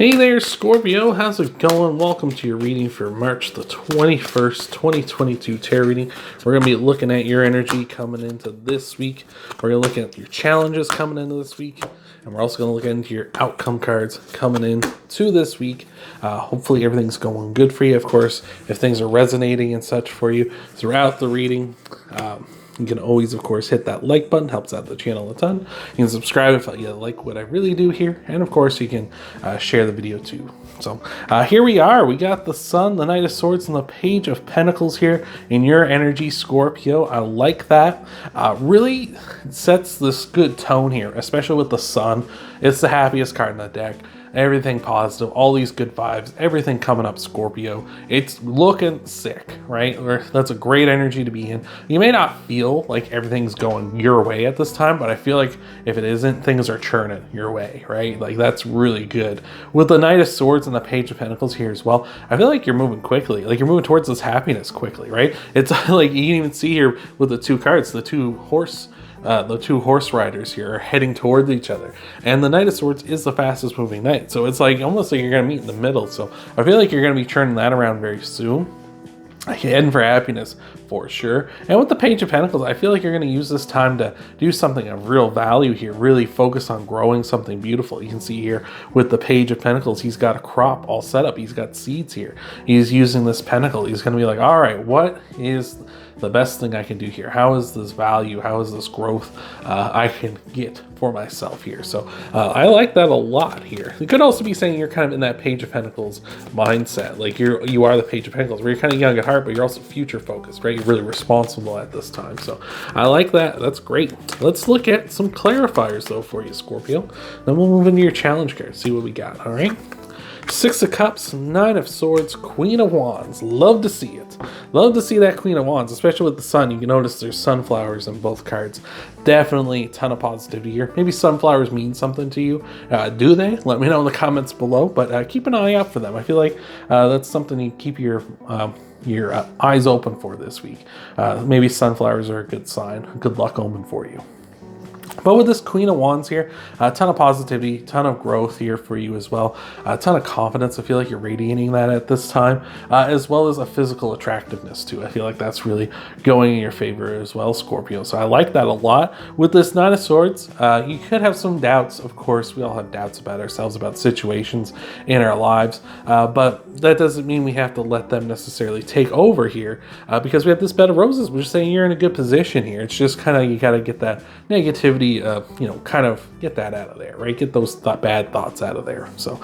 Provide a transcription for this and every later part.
Hey there, Scorpio. How's it going? Welcome to your reading for March the 21st, 2022 tarot reading. We're going to be looking at your energy coming into this week. We're going to look at your challenges coming into this week. And we're also going to look into your outcome cards coming into this week. Hopefully everything's going good for you. Of course, if things are resonating and such for you throughout the reading, you can always, of course, hit that like button. Helps out the channel a ton. You can subscribe if you like what I really do here. And, of course, you can share the video, too. So, here we are. We got the Sun, the Knight of Swords, and the Page of Pentacles here in your energy, Scorpio. I like that. Really sets this good tone here, especially with the Sun. It's the happiest card in the deck. Everything positive, all these good vibes, everything coming up, Scorpio. It's looking sick, right? That's a great energy to be in. You may not feel like everything's going your way at this time, but I feel like if it isn't, things are churning your way, right? Like, that's really good. With the Knight of Swords and the Page of Pentacles here as well, I feel like you're moving quickly. Like, you're moving towards this happiness quickly, right? It's like, you can even see here with the two cards, the two horse riders here are heading towards each other, and the Knight of Swords is the fastest moving knight, so it's like almost like you're going to meet in the middle. So I feel like you're going to be turning that around very soon, heading for happiness for sure. And with the Page of Pentacles, I feel like you're going to use this time to do something of real value here, really focus on growing something beautiful. You can see here with the Page of Pentacles, he's got a crop all set up. He's got seeds here. He's using this pentacle. He's going to be like, all right, what is the best thing I can do here? How is this value? How is this growth I can get for myself here? So I like that a lot here. You could also be saying you're kind of in that Page of Pentacles mindset. Like you are the Page of Pentacles, where you're kind of young at heart, but you're also future focused, right? You're really responsible at this time. So I like that. That's great. Let's look at some clarifiers though for you, Scorpio. Then we'll move into your challenge card, see what we got. All right. Six of Cups, Nine of Swords, Queen of Wands. Love to see it. Love to see that Queen of Wands, especially with the Sun. You can notice there's sunflowers in both cards. Definitely a ton of positivity here. Maybe sunflowers mean something to you. Do they? Let me know in the comments below, but keep an eye out for them. I feel like that's something you keep your eyes open for this week. Maybe sunflowers are a good sign, a good luck omen for you. But with this Queen of Wands here, a ton of positivity, ton of growth here for you as well. A ton of confidence. I feel like you're radiating that at this time, as well as a physical attractiveness too. I feel like that's really going in your favor as well, Scorpio. So I like that a lot. With this Nine of Swords, you could have some doubts. Of course, we all have doubts about ourselves, about situations in our lives. But that doesn't mean we have to let them necessarily take over here, because we have this bed of roses. We're just saying you're in a good position here. It's just kind of, you got to get that negativity, kind of get that out of there, right? Get those bad thoughts out of there. So,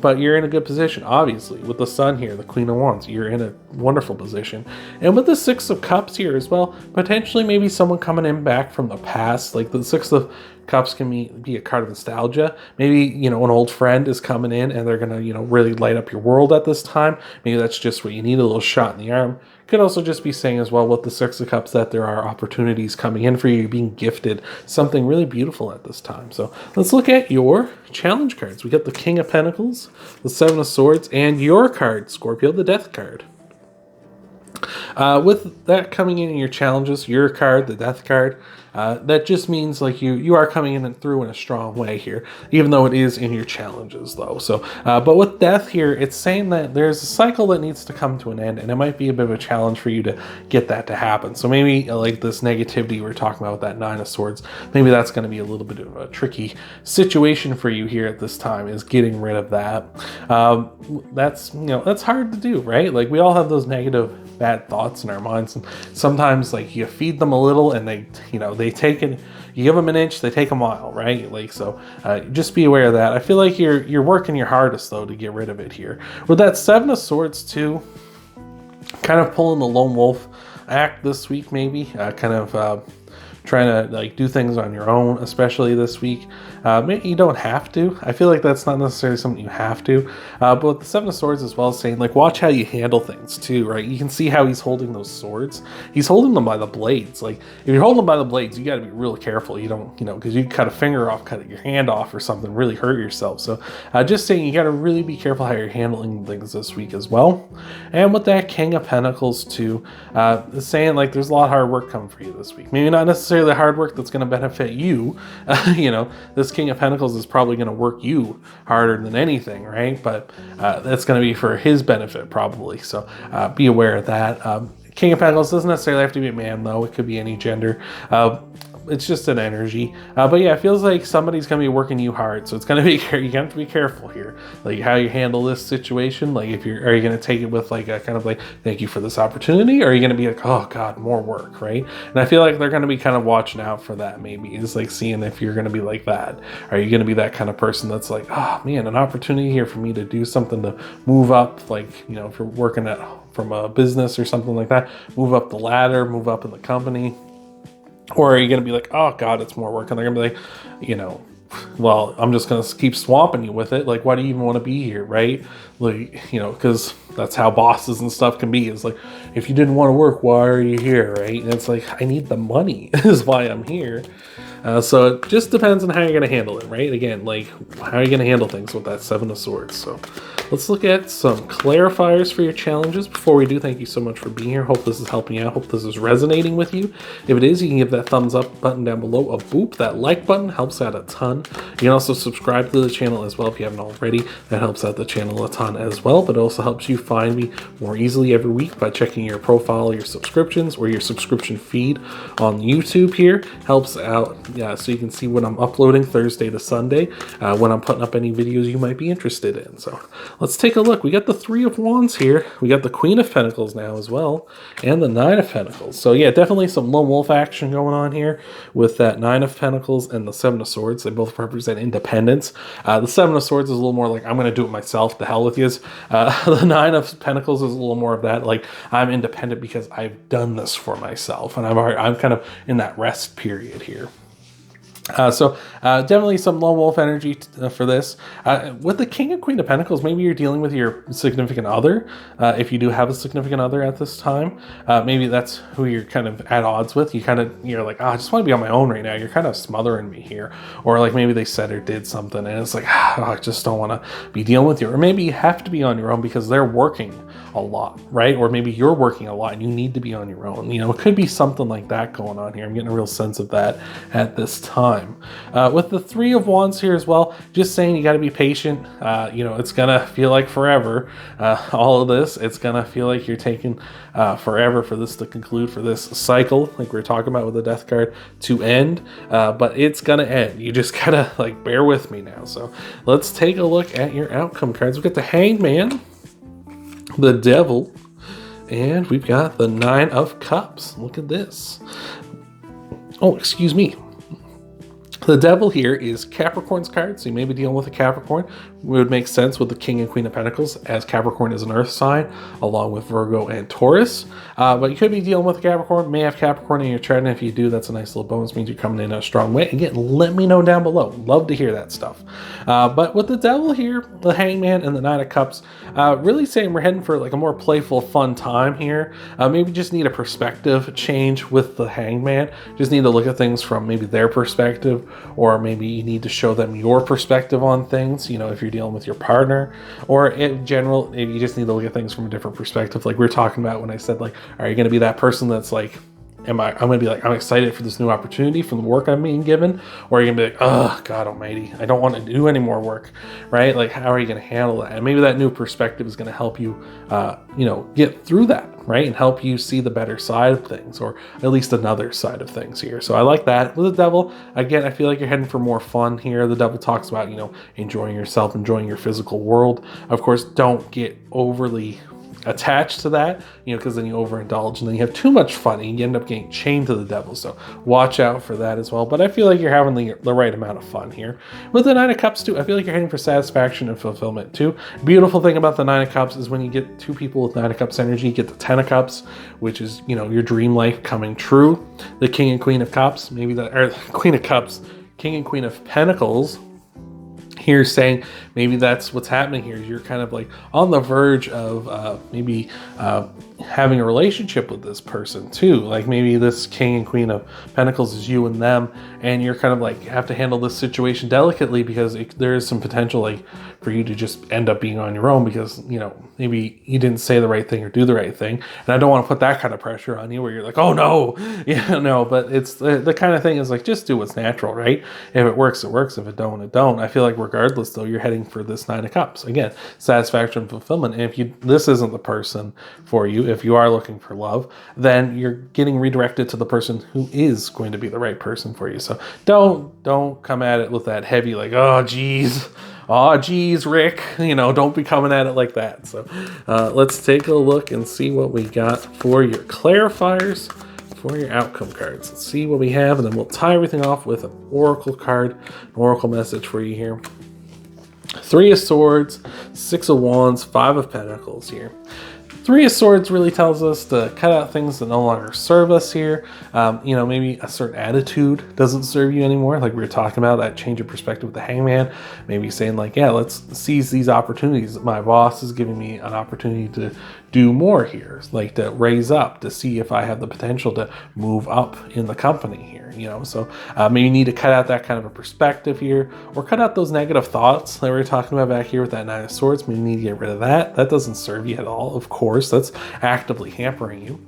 but you're in a good position, obviously, with the Sun here, the Queen of Wands. You're in a wonderful position. And with the Six of Cups here as well, potentially maybe someone coming in back from the past. Like the Six of Cups can be a card of nostalgia. Maybe, an old friend is coming in and they're going to, really light up your world at this time. Maybe that's just what you need, a little shot in the arm. Could also just be saying as well with the Six of Cups that there are opportunities coming in for you. You're being gifted something really beautiful at this time. So let's look at your challenge cards. We got the King of Pentacles, the Seven of Swords, and your card, Scorpio, the Death card. With that coming in your challenges, your card, the Death card, that just means like you are coming in and through in a strong way here, even though it is in your challenges though. So, but with Death here, it's saying that there's a cycle that needs to come to an end, and it might be a bit of a challenge for you to get that to happen. So maybe like this negativity we're talking about with that Nine of Swords, maybe that's going to be a little bit of a tricky situation for you here at this time, is getting rid of that. That's hard to do, right? Like we all have those negative bad thoughts in our minds, and sometimes like you feed them a little and they take it, you give them an inch, they take a mile, right? Like, so just be aware of that. I feel like you're working your hardest though to get rid of it here. With that Seven of Swords too, kind of pulling the lone wolf act this week, maybe trying to like do things on your own, especially this week. Maybe you don't have to. I feel like that's not necessarily something you have to. But with the Seven of Swords as well, saying like watch how you handle things too, right? You can see how he's holding those swords. He's holding them by the blades. Like if you're holding them by the blades, you got to be really careful. You don't, because you cut a finger off, cut your hand off or something, really hurt yourself. So just saying you got to really be careful how you're handling things this week as well. And with that King of Pentacles too, saying like there's a lot of hard work coming for you this week. Maybe not necessarily necessarily hard work that's going to benefit you. You know, this King of Pentacles is probably going to work you harder than anything, right? But that's going to be for his benefit probably. So be aware of that. King of Pentacles doesn't necessarily have to be a man, though. It could be any gender. It's just an energy. But yeah, it feels like somebody's going to be working you hard. So it's going to be, you have to be careful here. Like how you handle this situation. Like are you going to take it with like a kind of like, thank you for this opportunity? Or are you going to be like, oh God, more work, right? And I feel like they're going to be kind of watching out for that maybe. It's like seeing if you're going to be like that. Are you going to be that kind of person that's like, oh man, an opportunity here for me to do something to move up, like, you know, if you're working from a business or something like that, move up the ladder, move up in the company. Or are you going to be like, oh God, it's more work. And they're going to be like, you know, well, I'm just going to keep swamping you with it. Like, why do you even want to be here, right? Like, you know, because that's how bosses and stuff can be. It's like, if you didn't want to work, why are you here, right? And it's like, I need the money is why I'm here. So it just depends on how you're going to handle it, right? Again, like, how are you going to handle things with that Seven of Swords? So let's look at some clarifiers for your challenges. Before we do, thank you so much for being here. Hope this is helping you out. Hope this is resonating with you. If it is, you can give that thumbs up button down below a boop. That like button helps out a ton. You can also subscribe to the channel as well if you haven't already. That helps out the channel a ton as well, but it also helps you find me more easily every week by checking your profile, your subscriptions, or your subscription feed on YouTube here. Helps out. Yeah, so you can see when I'm uploading Thursday to Sunday, when I'm putting up any videos you might be interested in. So let's take a look. We got the Three of Wands here. We got the Queen of Pentacles now as well, and the Nine of Pentacles. So yeah, definitely some lone wolf action going on here with that Nine of Pentacles and the Seven of Swords. They both represent independence. The Seven of Swords is a little more like, I'm going to do it myself, the hell with yous. The Nine of Pentacles is a little more of that, like, I'm independent because I've done this for myself, and I'm kind of in that rest period here. So definitely some lone wolf energy for this. With the King and Queen of Pentacles, maybe you're dealing with your significant other. If you do have a significant other at this time, maybe that's who you're kind of at odds with. You're like, I just want to be on my own right now. You're kind of smothering me here. Or like maybe they said or did something and it's like, I just don't want to be dealing with you. Or maybe you have to be on your own because they're working a lot, right? Or maybe you're working a lot and you need to be on your own. You know, it could be something like that going on here. I'm getting a real sense of that at this time. With the Three of Wands here as well, just saying you got to be patient. You know, it's gonna feel like forever. All of this, it's gonna feel like you're taking forever for this to conclude, for this cycle, like we were talking about with the Death card, to end. But it's gonna end. You just gotta like bear with me now. So let's take a look at your outcome cards. We've got the Hanged Man, the Devil, and we've got the Nine of Cups. Look at this. Oh, excuse me. The Devil here is Capricorn's card, so you may be dealing with a Capricorn. It would make sense with the King and Queen of Pentacles, as Capricorn is an earth sign, along with Virgo and Taurus. But you could be dealing with a Capricorn, may have Capricorn in your chart, and if you do, that's a nice little bonus, means you're coming in a strong way. Again, let me know down below. Love to hear that stuff. But with the Devil here, the Hangman and the Nine of Cups, really saying we're heading for like a more playful, fun time here. Maybe just need a perspective change with the Hangman. Just need to look at things from maybe their perspective, or maybe you need to show them your perspective on things, you know, if you're dealing with your partner, or in general, if you just need to look at things from a different perspective. Like we were talking about when I said, like, are you going to be that person that's like, I'm going to be like, I'm excited for this new opportunity from the work I'm being given, or are you going to be like, oh, God almighty, I don't want to do any more work, right? Like, how are you going to handle that? And maybe that new perspective is going to help you, you know, get through that, right? And help you see the better side of things, or at least another side of things here. So I like that. With the Devil, again, I feel like you're heading for more fun here. The Devil talks about, you know, enjoying yourself, enjoying your physical world. Of course, don't get overly attached to that, you know, because then you overindulge and then you have too much fun and you end up getting chained to the Devil. So watch out for that as well. But I feel like you're having the right amount of fun here. With the Nine of Cups too, I feel like you're heading for satisfaction and fulfillment too. Beautiful thing about the Nine of Cups is when you get two people with Nine of Cups energy, you get the Ten of Cups, which is, you know, your dream life coming true. The King and Queen of Cups, maybe that, or Queen of Cups, King and Queen of Pentacles here saying maybe that's what's happening here. You're kind of like on the verge of maybe having a relationship with this person too. Like maybe this King and Queen of Pentacles is you and them, and you're kind of like have to handle this situation delicately because there is some potential like for you to just end up being on your own because, you know, maybe you didn't say the right thing or do the right thing. And I don't want to put that kind of pressure on you where you're like, oh no, no, but it's the kind of thing is like, just do what's natural, right? If it works, it works. If it don't, it don't. I feel like regardless though, you're heading for this Nine of Cups. Again, satisfaction, fulfillment. And if this isn't the person for you, if you are looking for love, then you're getting redirected to the person who is going to be the right person for you. So don't come at it with that heavy, like, oh geez, Rick, don't be coming at it like that. So let's take a look and see what we got for your clarifiers, for your outcome cards. Let's see what we have, and then we'll tie everything off with an oracle card, an oracle message for you here. Three of Swords, Six of Wands, Five of Pentacles here. Three of Swords really tells us to cut out things that no longer serve us here. Maybe a certain attitude doesn't serve you anymore. Like we were talking about, that change of perspective with the Hangman. Maybe saying like, yeah, let's seize these opportunities. My boss is giving me an opportunity to do more here, like to raise up, to see if I have the potential to move up in the company here, So maybe you need to cut out that kind of a perspective here, or cut out those negative thoughts that we were talking about back here with that Nine of Swords. Maybe you need to get rid of that. That doesn't serve you at all, of course. That's actively hampering you.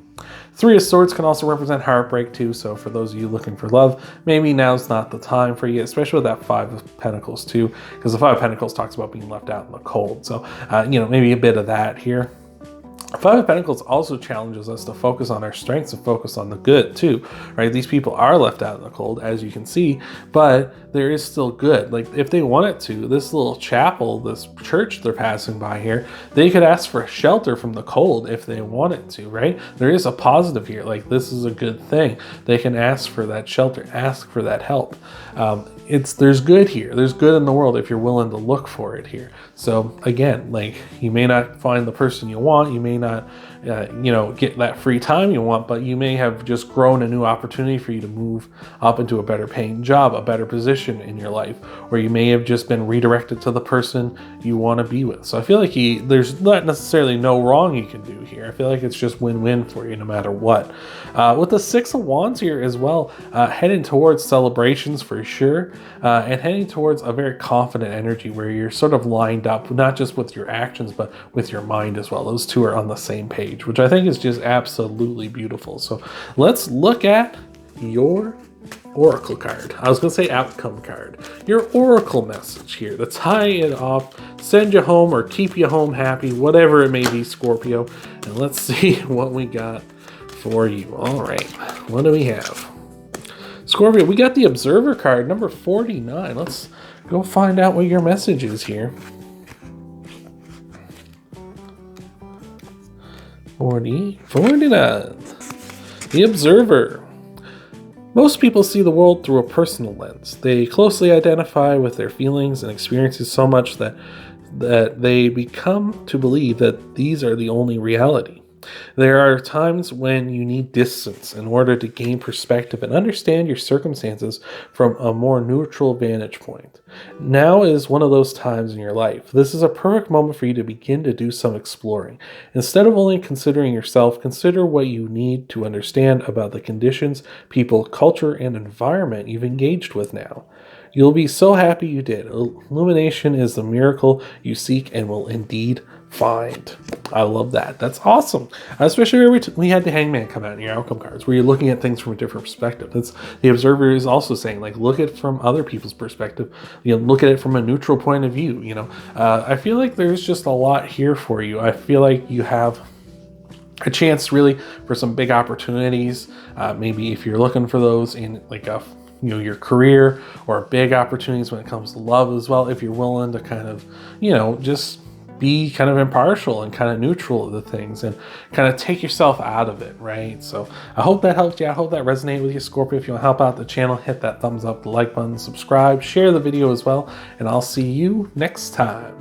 Three of Swords can also represent heartbreak too, so for those of you looking for love, maybe now's not the time for you, especially with that Five of Pentacles too, because the Five of Pentacles talks about being left out in the cold. So, maybe a bit of that here. Five of Pentacles also challenges us to focus on our strengths and focus on the good too, right? These people are left out in the cold, as you can see, but there is still good. Like if they wanted to, this little chapel, this church they're passing by here, they could ask for shelter from the cold if they wanted to, right? There is a positive here. Like this is a good thing. They can ask for that shelter, ask for that help. There's good here. There's good in the world if you're willing to look for it here. So again, like you may not find the person you want, you may not, get that free time you want, but you may have just grown a new opportunity for you to move up into a better paying job, a better position in your life, or you may have just been redirected to the person you want to be with. So I feel like there's not necessarily no wrong you can do here. I feel like it's just win-win for you no matter what. With the Six of Wands here as well, heading towards celebrations for sure, and heading towards a very confident energy where you're sort of lined up, not just with your actions, but with your mind as well. Those two are on the same page, which I think is just absolutely beautiful. So let's look at your oracle card. I was going to say outcome card. Your oracle message here to tie it off, send you home or keep you home happy, whatever it may be, Scorpio. And let's see what we got for you. All right, what do we have? Scorpio, we got the Observer card, number 49. Let's go find out what your message is here. 49. The Observer. Most people see the world through a personal lens. They closely identify with their feelings and experiences so much that they become to believe that these are the only reality. There are times when you need distance in order to gain perspective and understand your circumstances from a more neutral vantage point. Now is one of those times in your life. This is a perfect moment for you to begin to do some exploring. Instead of only considering yourself, consider what you need to understand about the conditions, people, culture, and environment you've engaged with now. You'll be so happy you did. Illumination is the miracle you seek and will indeed find. I love that. That's awesome. Especially we had the Hangman come out in your outcome cards where you're looking at things from a different perspective. That's the Observer is also saying, like, look at it from other people's perspective. Look at it from a neutral point of view. I feel like there's just a lot here for you. I feel like you have a chance really for some big opportunities. Maybe if you're looking for those in like your career, or big opportunities when it comes to love as well, if you're willing to kind of, just be kind of impartial and kind of neutral of the things and kind of take yourself out of it, right? So I hope that helped you. I hope that resonated with you, Scorpio. If you want to help out the channel, hit that thumbs up, the like button, subscribe, share the video as well, and I'll see you next time.